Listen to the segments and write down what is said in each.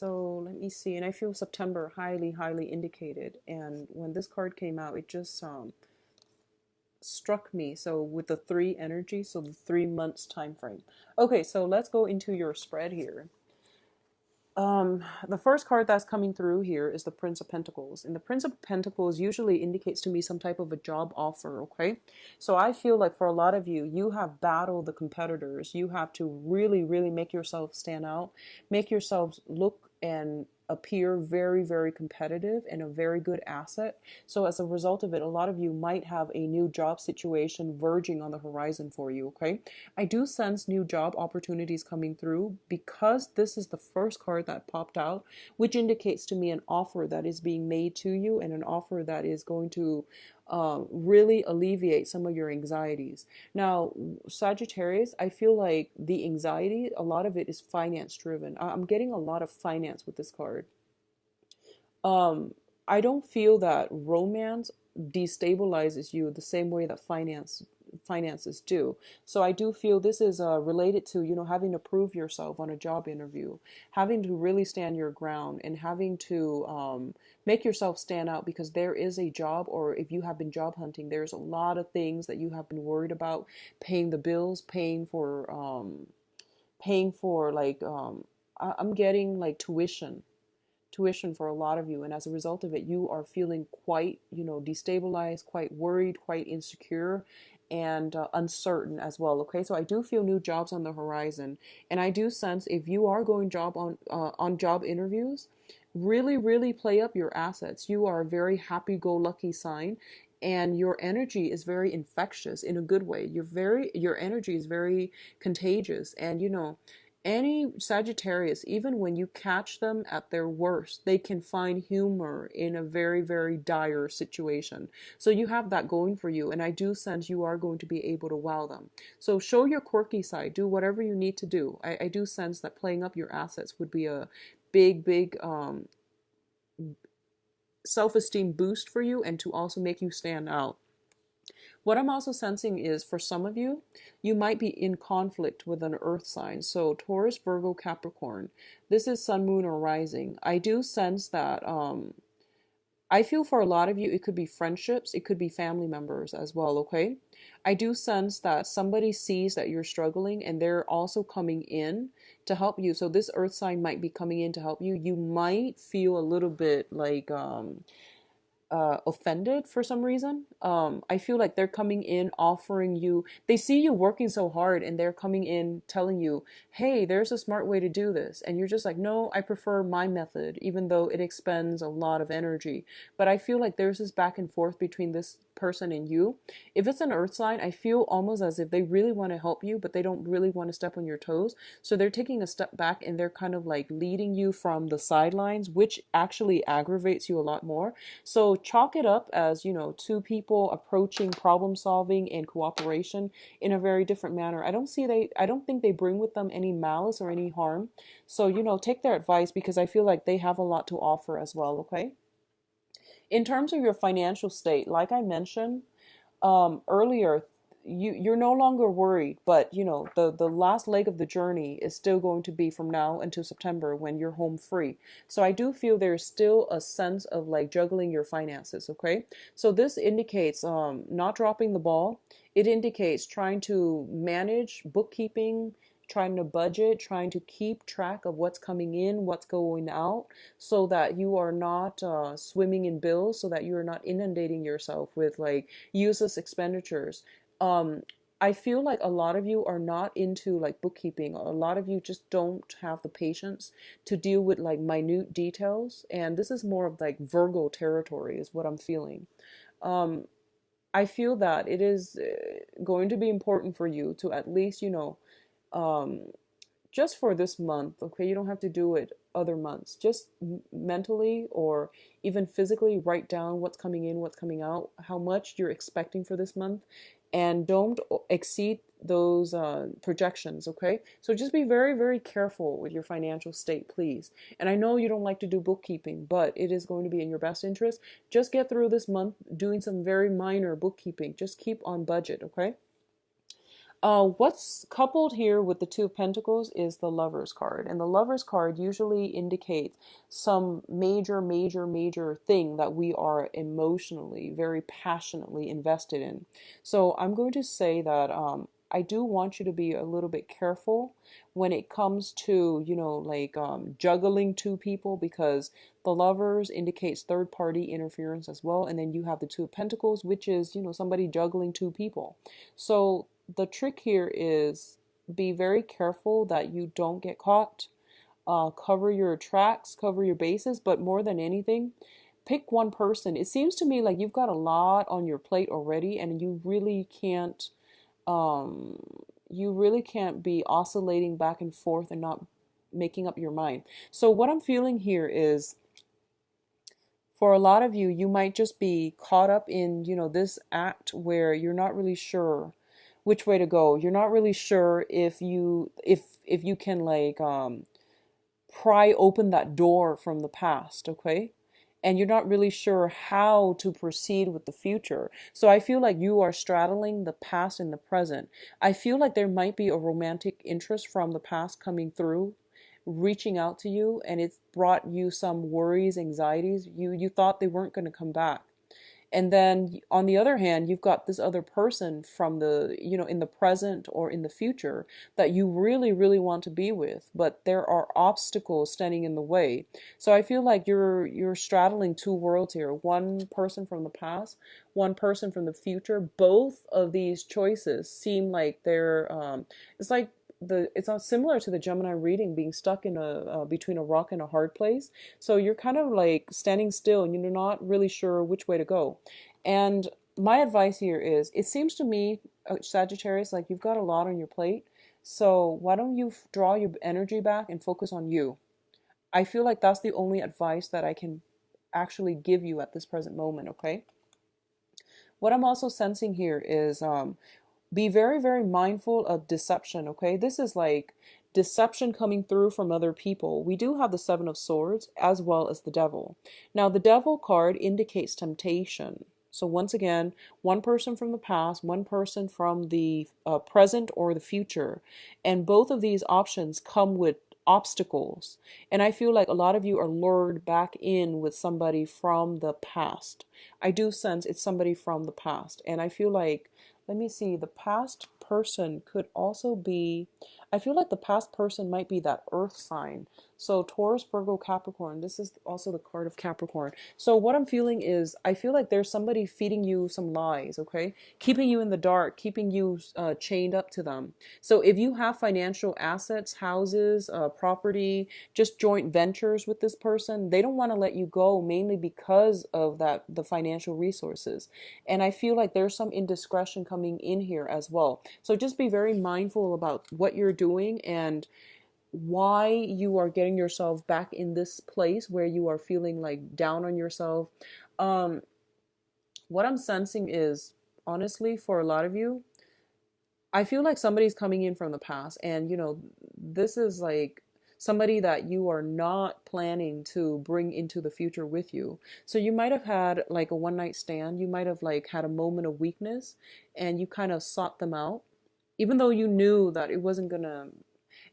so let me see. And I feel September highly, highly indicated. And when this card came out, it just struck me. So with the three energy, so the 3 months time frame. Okay, so let's go into your spread here. The first card that's coming through here is the Prince of Pentacles. And the Prince of Pentacles usually indicates to me some type of a job offer, okay? So I feel like for a lot of you, you have battled the competitors. You have to really, really make yourself stand out, make yourselves look and appear very, very competitive and a very good asset. So as a result of it, a lot of you might have a new job situation verging on the horizon for you, okay? I do sense new job opportunities coming through because this is the first card that popped out, which indicates to me an offer that is being made to you and an offer that is going to really alleviate some of your anxieties. Now, Sagittarius, I feel like the anxiety, a lot of it is finance driven. I'm getting a lot of finance with this card. I don't feel that romance destabilizes you the same way that finances do. So I do feel this is related to, having to prove yourself on a job interview, having to really stand your ground and having to make yourself stand out because there is a job, or if you have been job hunting, there's a lot of things that you have been worried about, paying the bills, paying for like, I'm getting like tuition for a lot of you, and as a result of it you are feeling quite destabilized, quite worried, quite insecure, and uncertain as well. Okay, so I do feel new jobs on the horizon, and I do sense if you are going job on job interviews, really really play up your assets. You are a very happy-go-lucky sign, and your energy is very infectious in a good way. Your energy is very contagious, and any Sagittarius, even when you catch them at their worst, they can find humor in a very, very dire situation. So you have that going for you, and I do sense you are going to be able to wow them. So show your quirky side, do whatever you need to do. I do sense that playing up your assets would be a big, big self-esteem boost for you, and to also make you stand out. What I'm also sensing is for some of you, you might be in conflict with an earth sign. So Taurus, Virgo, Capricorn. This is sun, moon, or rising. I do sense that I feel for a lot of you, it could be friendships, it could be family members as well, okay? I do sense that somebody sees that you're struggling and they're also coming in to help you. So this earth sign might be coming in to help you. You might feel a little bit like offended for some reason. I feel like they're coming in offering you, they see you working so hard and they're coming in telling you, hey, there's a smart way to do this. And you're just like, no, I prefer my method, even though it expends a lot of energy. But I feel like there's this back and forth between this person and you. If it's an earth sign, I feel almost as if they really want to help you, but they don't really want to step on your toes. So they're taking a step back and they're kind of like leading you from the sidelines, which actually aggravates you a lot more. So chalk it up as, two people approaching problem solving and cooperation in a very different manner. I don't think they bring with them any malice or any harm. So, take their advice because I feel like they have a lot to offer as well, okay? In terms of your financial state, like I mentioned earlier, you're no longer worried, but the last leg of the journey is still going to be from now until September when you're home free. So I do feel there's still a sense of like juggling your finances, okay? So this indicates not dropping the ball. It indicates trying to manage bookkeeping, trying to budget, trying to keep track of what's coming in, what's going out, so that you are not swimming in bills, so that you are not inundating yourself with like useless expenditures. um I feel like a lot of you are not into like bookkeeping. A lot of you just don't have the patience to deal with like minute details, and this is more of like Virgo territory is what I'm feeling. um I feel that it is going to be important for you to at least, um just for this month, okay? You don't have to do it other months. Just mentally or even physically write down what's coming in, what's coming out, how much you're expecting for this month, and don't exceed those projections, okay? So just be very, very careful with your financial state, please. And I know you don't like to do bookkeeping, but it is going to be in your best interest. Just get through this month doing some very minor bookkeeping. Just keep on budget, okay? What's coupled here with the Two of Pentacles is the Lover's card. And the Lover's card usually indicates some major thing that we are emotionally, very passionately invested in. So I'm going to say that I do want you to be a little bit careful when it comes to, like juggling two people, because the Lovers indicates third party interference as well. And then you have the Two of Pentacles, which is, somebody juggling two people. So the trick here is be very careful that you don't get caught. Cover your tracks, cover your bases, but more than anything, pick one person. It seems to me like you've got a lot on your plate already, and um, you really can't be oscillating back and forth and not making up your mind. So what I'm feeling here is, for a lot of you, you might just be caught up in, this act where you're not really sure which way to go. You're not really sure if you can like pry open that door from the past, okay? And you're not really sure how to proceed with the future. So I feel like you are straddling the past and the present. I feel like there might be a romantic interest from the past coming through, reaching out to you, and it's brought you some worries, anxieties. You thought they weren't going to come back. And then on the other hand, you've got this other person from the, in the present or in the future that you really want to be with, but there are obstacles standing in the way. So I feel like you're straddling two worlds here. One person from the past, one person from the future. Both of these choices seem like they're it's like it's not similar to the Gemini reading, being stuck in a between a rock and a hard place. So you're kind of like standing still and you're not really sure which way to go. And my advice here is, it seems to me, Sagittarius, like you've got a lot on your plate. So why don't you draw your energy back and focus on you? I feel like that's the only advice that I can actually give you at this present moment, okay? What I'm also sensing here is be very mindful of deception, okay? This is like deception coming through from other people. We do have the Seven of Swords as well as the Devil. Now, the Devil card indicates temptation. So once again, one person from the past, one person from the present or the future. And both of these options come with obstacles. And I feel like a lot of you are lured back in with somebody from the past. I do sense it's somebody from the past. And I feel like, let me see, the past person could also be, I feel like the past person might be that earth sign. So Taurus, Virgo, Capricorn, this is also the card of Capricorn. So what I'm feeling is, I feel like there's somebody feeding you some lies, okay? Keeping you in the dark, keeping you chained up to them. So if you have financial assets, houses, property, just joint ventures with this person, they don't want to let you go, mainly because of the financial resources. And I feel like there's some indiscretion coming in here as well. So just be very mindful about what you're doing and why you are getting yourself back in this place where you are feeling like down on yourself. Um, what I'm sensing is, honestly, for a lot of you, I feel like somebody's coming in from the past, and this is like somebody that you are not planning to bring into the future with you. So you might have had like a one night stand, you might have like had a moment of weakness, and you kind of sought them out, even though you knew that it wasn't gonna.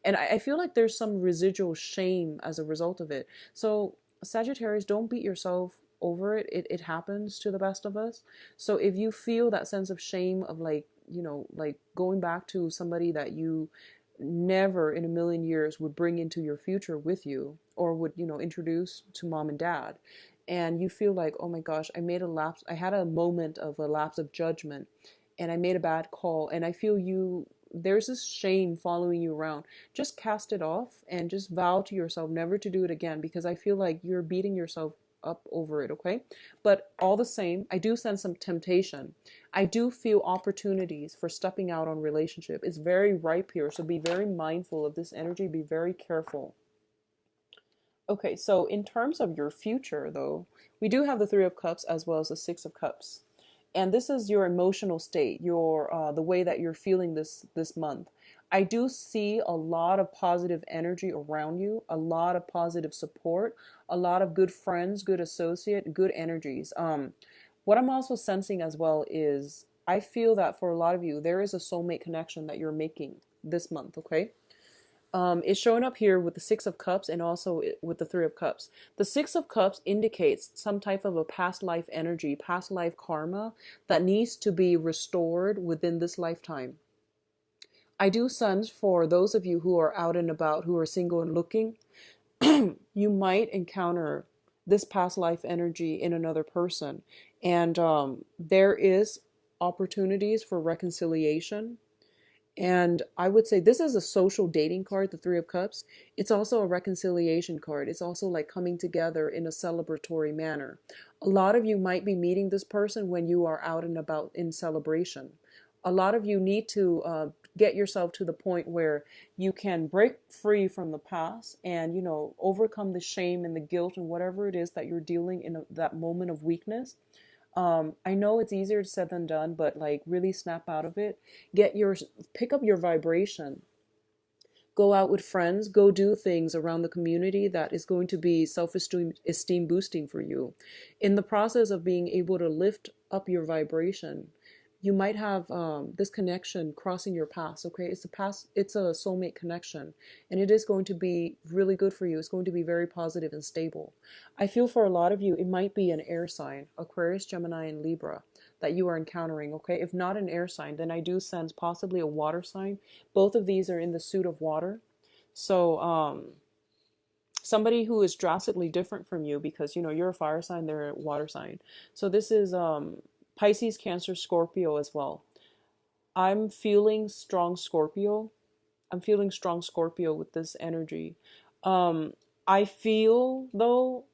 And I feel like there's some residual shame as a result of it. So Sagittarius, don't beat yourself over it. It happens to the best of us. So if you feel that sense of shame of like, like going back to somebody that you never in a million years would bring into your future with you, or would, introduce to mom and dad, and you feel like, oh my gosh, I had a moment of a lapse of judgment, and I made a bad call, and I feel there's this shame following you around. Just cast it off and just vow to yourself never to do it again, because I feel like you're beating yourself up over it, okay? But all the same, I do sense some temptation. I do feel opportunities for stepping out on relationship. It's very ripe here, so be very mindful of this energy. Be very careful. Okay, so in terms of your future, though, we do have the Three of Cups as well as the Six of Cups, and this is your emotional state, your the way that you're feeling this month. I do see a lot of positive energy around you, a lot of positive support, a lot of good friends, good associate, good energies. What I'm also sensing as well is I feel that for a lot of you, there is a soulmate connection that you're making this month, okay? It's showing up here with the Six of Cups and also with the Three of Cups. The Six of Cups indicates some type of a past life energy, past life karma that needs to be restored within this lifetime. I do sense for those of you who are out and about, who are single and looking, you might encounter this past life energy in another person. And there is opportunities for reconciliation. And I would say this is a social dating card, the Three of Cups. It's also a reconciliation card. It's also like coming together in a celebratory manner. A lot of you might be meeting this person when you are out and about in celebration. A lot of you need to get yourself to the point where you can break free from the past and, you know, overcome the shame and the guilt and whatever it is that you're dealing in that moment of weakness. I know it's easier said than done, but like really snap out of it. Pick up your vibration. Go out with friends, go do things around the community that is going to be self-esteem boosting for you. In the process of being able to lift up your vibration, you might have this connection crossing your paths. Okay, it's a soulmate connection, and it is going to be really good for you. It's going to be very positive and stable. I feel for a lot of you it might be an air sign, Aquarius, Gemini, and Libra, that you are encountering. Okay, if not an air sign, then I do sense possibly a water sign. Both of these are in the suit of water. So somebody who is drastically different from you, because you know you're a fire sign, they're a water sign. So this is Pisces, Cancer, Scorpio as well. I'm feeling strong Scorpio. I'm feeling strong Scorpio with this energy. I feel though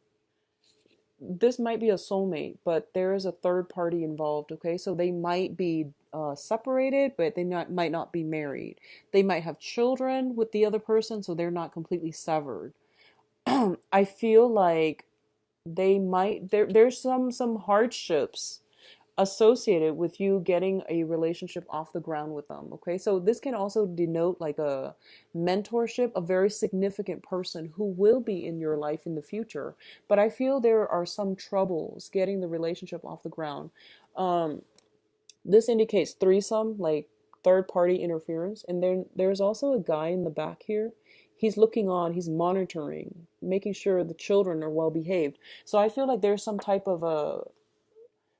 this might be a soulmate, but there is a third party involved. Okay, so they might be separated, but they might not be married. They might have children with the other person, so they're not completely severed. I feel like there's some hardships associated with you getting a relationship off the ground with them. Okay, so this can also denote like a mentorship, a very significant person who will be in your life in the future. But I feel there are some troubles getting the relationship off the ground. This indicates threesome, like third party interference. And then there's also a guy in the back here. He's looking on, he's monitoring, making sure the children are well behaved. So I feel like there's some type of a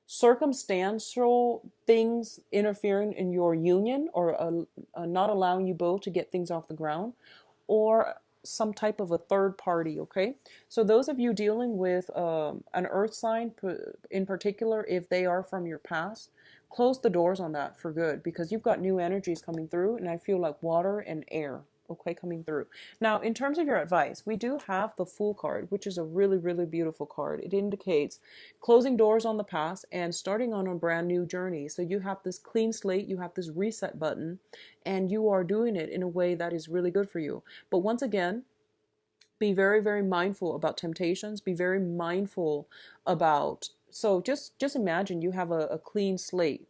circumstantial things interfering in your union, or not allowing you both to get things off the ground, or some type of a third party. Okay, so those of you dealing with an earth sign in particular, if they are from your past, close the doors on that for good, because you've got new energies coming through, and I feel like water and air, okay, coming through. Now, in terms of your advice, we do have the Fool card, which is a really, really beautiful card. It indicates closing doors on the past and starting on a brand new journey. So you have this clean slate, you have this reset button, and you are doing it in a way that is really good for you. But once again, be very, very mindful about temptations. Be very mindful about, so just imagine you have a clean slate.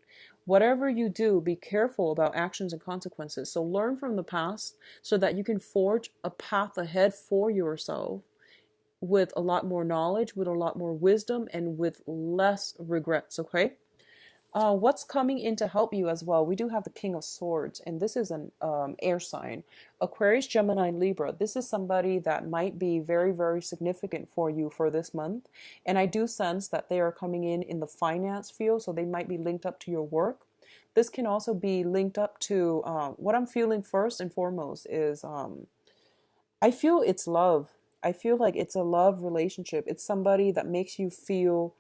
Whatever you do, be careful about actions and consequences. So learn from the past so that you can forge a path ahead for yourself with a lot more knowledge, with a lot more wisdom, and with less regrets, okay? What's coming in to help you as well? We do have the King of Swords, and this is an air sign. Aquarius, Gemini, Libra. This is somebody that might be very, very significant for you for this month. And I do sense that they are coming in the finance field, so they might be linked up to your work. This can also be linked up to what I'm feeling first and foremost is I feel it's love. I feel like it's a love relationship. It's somebody that makes you feel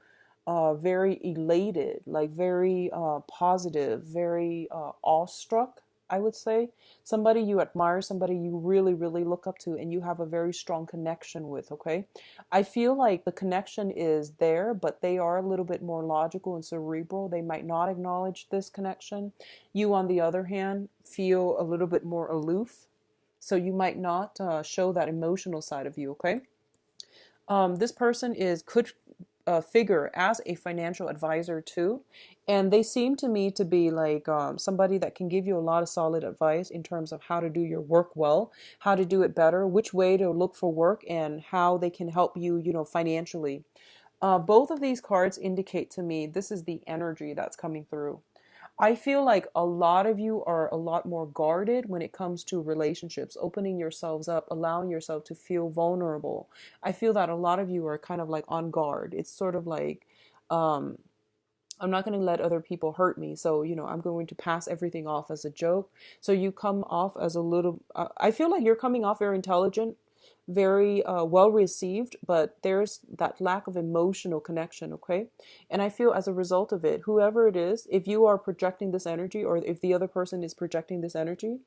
very elated, like very positive, very awestruck, I would say. Somebody you admire, somebody you really, really look up to, and you have a very strong connection with, okay? I feel like the connection is there, but they are a little bit more logical and cerebral. They might not acknowledge this connection. You, on the other hand, feel a little bit more aloof, so you might not show that emotional side of you, okay? This person could figure as a financial advisor too, and they seem to me to be like somebody that can give you a lot of solid advice in terms of how to do your work well, how to do it better, which way to look for work, and how they can help you, you know, financially. Both of these cards indicate to me this is the energy that's coming through. I feel like a lot of you are a lot more guarded when it comes to relationships, opening yourselves up, allowing yourself to feel vulnerable. I feel that a lot of you are kind of like on guard. It's sort of like, um, I'm not going to let other people hurt me. So, I'm going to pass everything off as a joke. So you come off as a little, I feel like you're coming off very intelligent, very well received, but there's that lack of emotional connection, okay? And I feel as a result of it, whoever it is, if you are projecting this energy or if the other person is projecting this energy,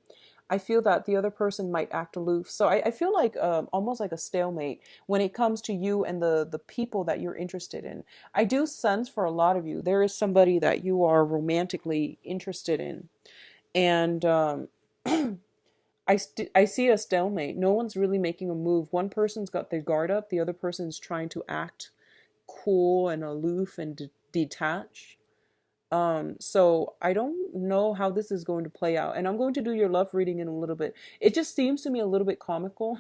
I feel that the other person might act aloof. So I feel like almost like a stalemate when it comes to you and the people that you're interested in. I do sense for a lot of you, there is somebody that you are romantically interested in. And I see a stalemate. No one's really making a move. One person's got their guard up. The other person's trying to act cool and aloof and detached. So I don't know how this is going to play out. And I'm going to do your love reading in a little bit. It just seems to me a little bit comical,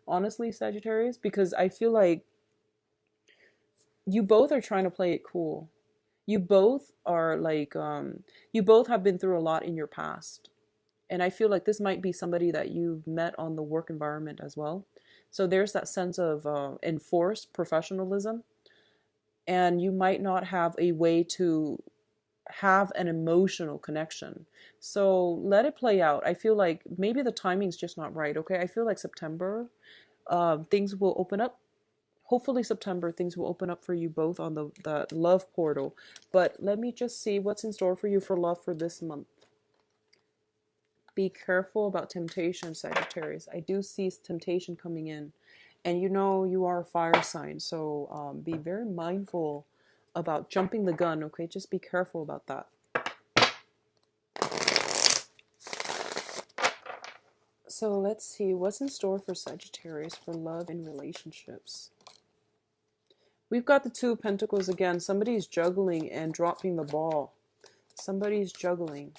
honestly, Sagittarius, because I feel like you both are trying to play it cool. You both are like, you both have been through a lot in your past. And I feel like this might be somebody that you've met on the work environment as well. So there's that sense of enforced professionalism. And you might not have a way to have an emotional connection. So let it play out. I feel like maybe the timing's just not right, okay? I feel like September, things will open up. Hopefully September, things will open up for you both on the love portal. But let me just see what's in store for you for love for this month. Be careful about temptation, Sagittarius. I do see temptation coming in. And you are a fire sign. So be very mindful about jumping the gun, okay? Just be careful about that. So let's see what's in store for Sagittarius for love and relationships. We've got the Two of Pentacles again. Somebody's juggling and dropping the ball. Somebody's juggling.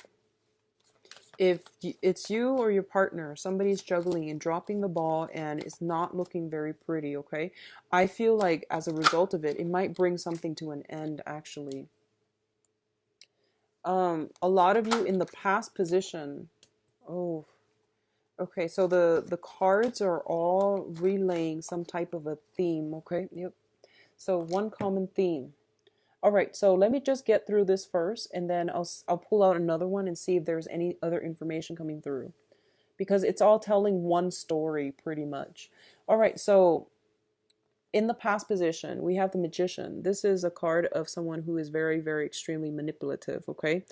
If it's you or your partner, somebody's juggling and dropping the ball and it's not looking very pretty, okay? I feel like as a result of it, it might bring something to an end, actually. A lot of you in the past position. Oh, okay. So the cards are all relaying some type of a theme, okay? Yep. So one common theme. All right, so let me just get through this first, and then I'll pull out another one and see if there's any other information coming through, because it's all telling one story pretty much. All right, so in the past position, we have the Magician. This is a card of someone who is very, very extremely manipulative, okay?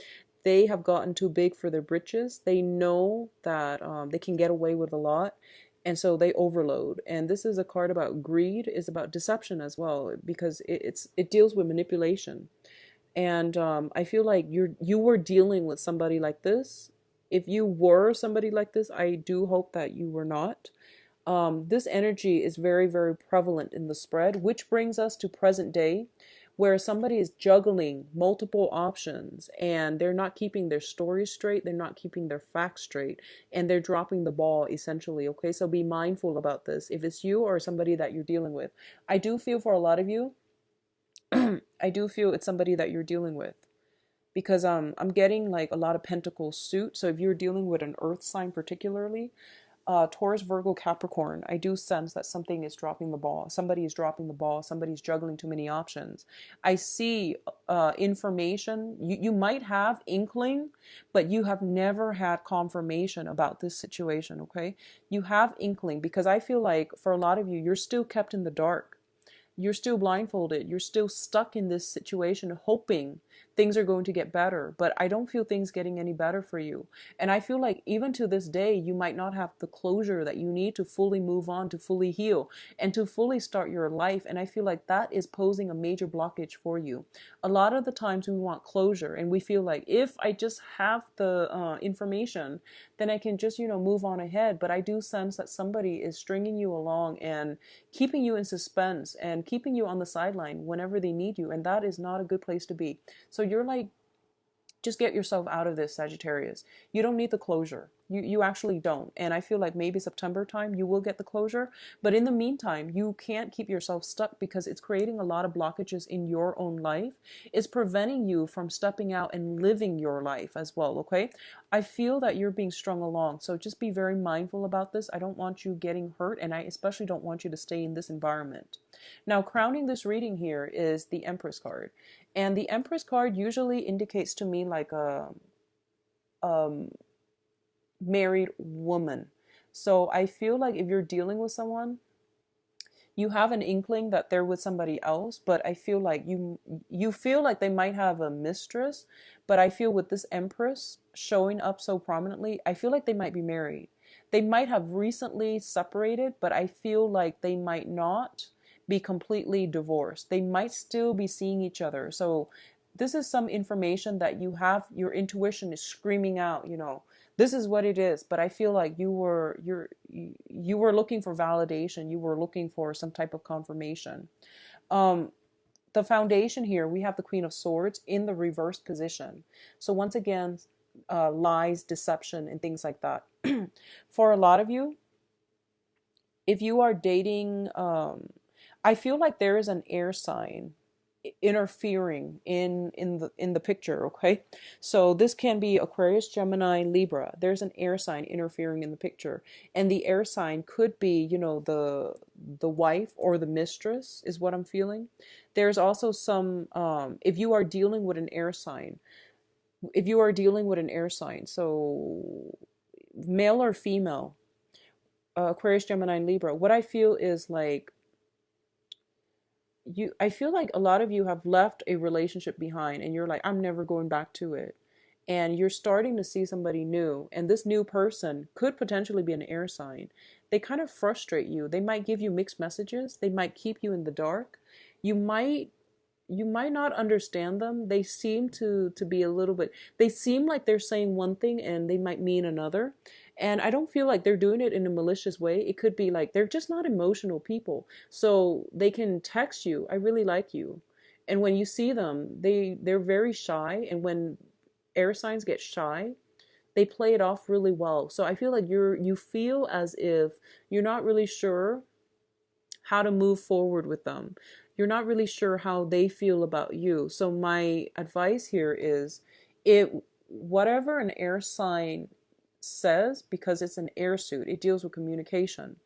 They have gotten too big for their britches. They know that they can get away with a lot, and so they overload. And this is a card about greed, is about deception as well, because it deals with manipulation. And I feel like you were dealing with somebody like this. If you were somebody like this, I do hope that you were not. This energy is very, very prevalent in the spread, which brings us to present day, where somebody is juggling multiple options and they're not keeping their story straight, they're not keeping their facts straight, and they're dropping the ball essentially, okay? So be mindful about this. If it's you or somebody that you're dealing with, I do feel for a lot of you, I do feel it's somebody that you're dealing with, because I'm getting like a lot of pentacles suit. So if you're dealing with an earth sign particularly, Taurus, Virgo, Capricorn, I do sense that something is dropping the ball. Somebody is dropping the ball. Somebody's juggling too many options. I see information. You might have inkling, but you have never had confirmation about this situation, okay? You have inkling, because I feel like for a lot of you, you're still kept in the dark. You're still blindfolded. You're still stuck in this situation hoping things are going to get better. But I don't feel things getting any better for you. And I feel like even to this day, you might not have the closure that you need to fully move on, to fully heal, and to fully start your life. And I feel like that is posing a major blockage for you. A lot of the times we want closure and we feel like if I just have the information, then I can just, move on ahead. But I do sense that somebody is stringing you along and keeping you in suspense and keeping you on the sideline whenever they need you. And that is not a good place to be. So you're like, just get yourself out of this, Sagittarius. You don't need the closure. You actually don't. And I feel like maybe September time you will get the closure. But in the meantime, you can't keep yourself stuck because it's creating a lot of blockages in your own life. It's preventing you from stepping out and living your life as well, okay? I feel that you're being strung along. So just be very mindful about this. I don't want you getting hurt, and I especially don't want you to stay in this environment. Now, crowning this reading here is the Empress card. And the Empress card usually indicates to me like a married woman. So I feel like if you're dealing with someone, you have an inkling that they're with somebody else, but I feel like you feel like they might have a mistress, but I feel with this Empress showing up so prominently, I feel like they might be married. They might have recently separated, but I feel like they might not be completely divorced. They might still be seeing each other. So this is some information that you have, your intuition is screaming out, this is what it is. But I feel like you were looking for validation. You were looking for some type of confirmation. The foundation here, we have the Queen of Swords in the reverse position. So once again, lies, deception, and things like that. For a lot of you, if you are dating, I feel like there is an air sign interfering in the picture, okay? So this can be Aquarius, Gemini, Libra. There's an air sign interfering in the picture, and the air sign could be, the wife or the mistress is what I'm feeling. There's also some if you are dealing with an air sign, so male or female, Aquarius, Gemini, and Libra, what I feel is like I feel like a lot of you have left a relationship behind and you're like, I'm never going back to it. And you're starting to see somebody new, and this new person could potentially be an air sign. They kind of frustrate you. They might give you mixed messages. They might keep you in the dark. You might not understand them. They seem to be a little bit, they seem like they're saying one thing and they might mean another. And I don't feel like they're doing it in a malicious way. It could be like they're just not emotional people. So they can text you, I really like you. And when you see them, they're very shy. And when air signs get shy, they play it off really well. So I feel like you feel as if you're not really sure how to move forward with them. You're not really sure how they feel about you. So my advice here is, whatever an air sign says, because it's an air suit, it deals with communication.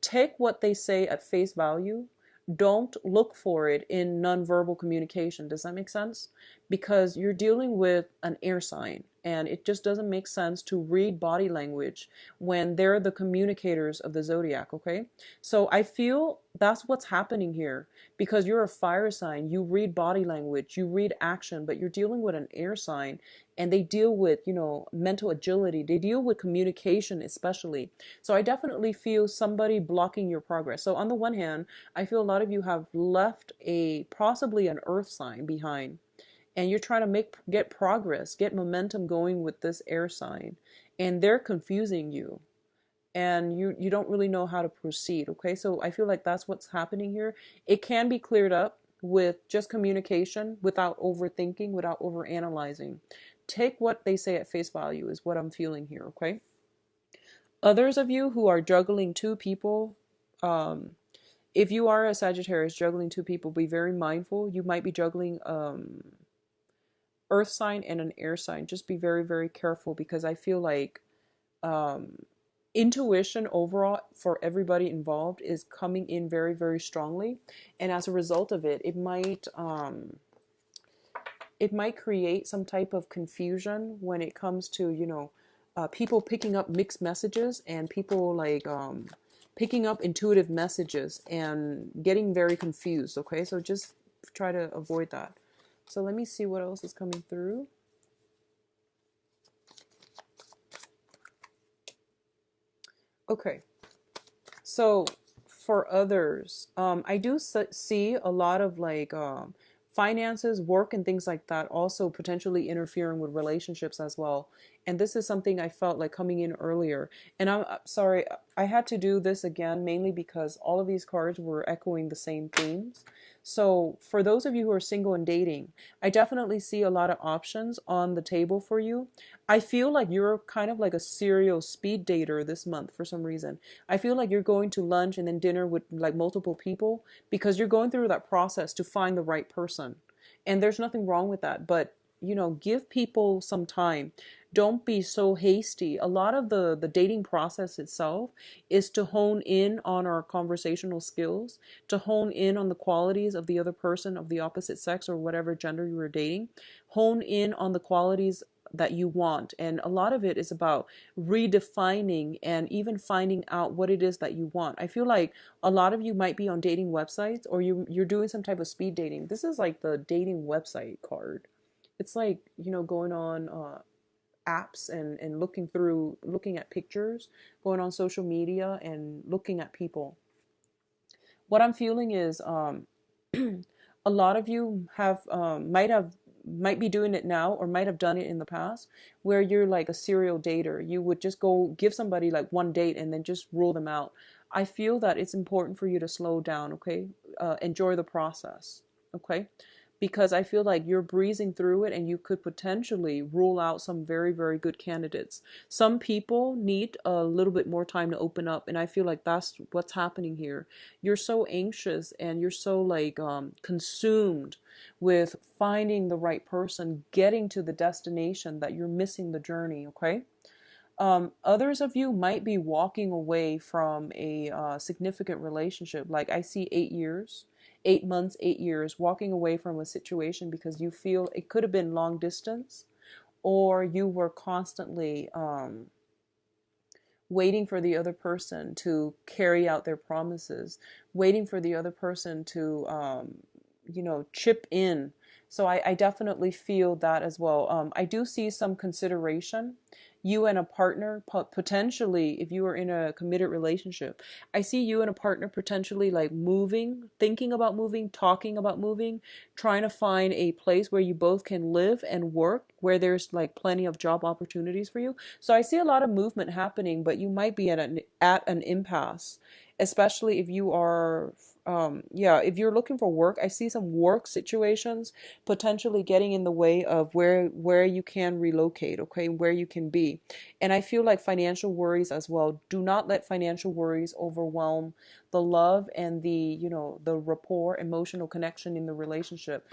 Take what they say at face value. Don't look for it in nonverbal communication. Does that make sense? Because you're dealing with an air sign, and it just doesn't make sense to read body language when they're the communicators of the zodiac, okay? So I feel that's what's happening here, because you're a fire sign. You read body language, you read action, but you're dealing with an air sign, and they deal with, mental agility. They deal with communication especially. So I definitely feel somebody blocking your progress. So on the one hand, I feel a lot of you have left possibly an earth sign behind, and you're trying to get progress, get momentum going with this air sign, and they're confusing you, and you don't really know how to proceed, okay? So I feel like that's what's happening here. It can be cleared up with just communication, without overthinking, without overanalyzing. Take what they say at face value is what I'm feeling here, okay? Others of you who are juggling two people, if you are a Sagittarius juggling two people, be very mindful. You might be juggling earth sign and an air sign. Just be very, very careful, because I feel like intuition overall for everybody involved is coming in very, very strongly. And as a result of it, it might create some type of confusion when it comes to, people picking up mixed messages, and people like picking up intuitive messages and getting very confused, okay? So just try to avoid that. So let me see what else is coming through. Okay. So for others, I do see a lot of like finances, work, and things like that also potentially interfering with relationships as well. And this is something I felt like coming in earlier. And I'm sorry, I had to do this again mainly because all of these cards were echoing the same themes. So for those of you who are single and dating, I definitely see a lot of options on the table for you. I feel like you're kind of like a serial speed dater this month for some reason. I feel like you're going to lunch and then dinner with like multiple people because you're going through that process to find the right person. And there's nothing wrong with that, but give people some time. Don't be so hasty. A lot of the dating process itself is to hone in on our conversational skills, to hone in on the qualities of the other person of the opposite sex or whatever gender you were dating. Hone in on the qualities that you want. And a lot of it is about redefining and even finding out what it is that you want. I feel like a lot of you might be on dating websites or you're doing some type of speed dating. This is like the dating website card. It's like, going on apps and looking at pictures, going on social media and looking at people. What I'm feeling is a lot of you might be doing it now or might have done it in the past where you're like a serial dater. You would just go give somebody like one date and then just rule them out. I feel that it's important for you to slow down, okay? Enjoy the process, okay? Because I feel like you're breezing through it and you could potentially rule out some very, very good candidates. Some people need a little bit more time to open up, and I feel like that's what's happening here. You're so anxious and you're so like consumed with finding the right person, getting to the destination that you're missing the journey, okay? Others of you might be walking away from a significant relationship. Like I see 8 years, 8 months, 8 years, walking away from a situation because you feel it could have been long distance, or you were constantly waiting for the other person to carry out their promises, waiting for the other person to, chip in. So I definitely feel that as well. I do see some consideration. You and a partner, potentially, if you are in a committed relationship, I see you and a partner potentially like moving, thinking about moving, talking about moving, trying to find a place where you both can live and work, where there's like plenty of job opportunities for you. So I see a lot of movement happening, but you might be at an impasse, especially if you are yeah, if you're looking for work. I see some work situations potentially getting in the way of where you can relocate, okay, where you can be. And I feel like financial worries as well. Do not let financial worries overwhelm the love and the rapport, emotional connection in the relationship.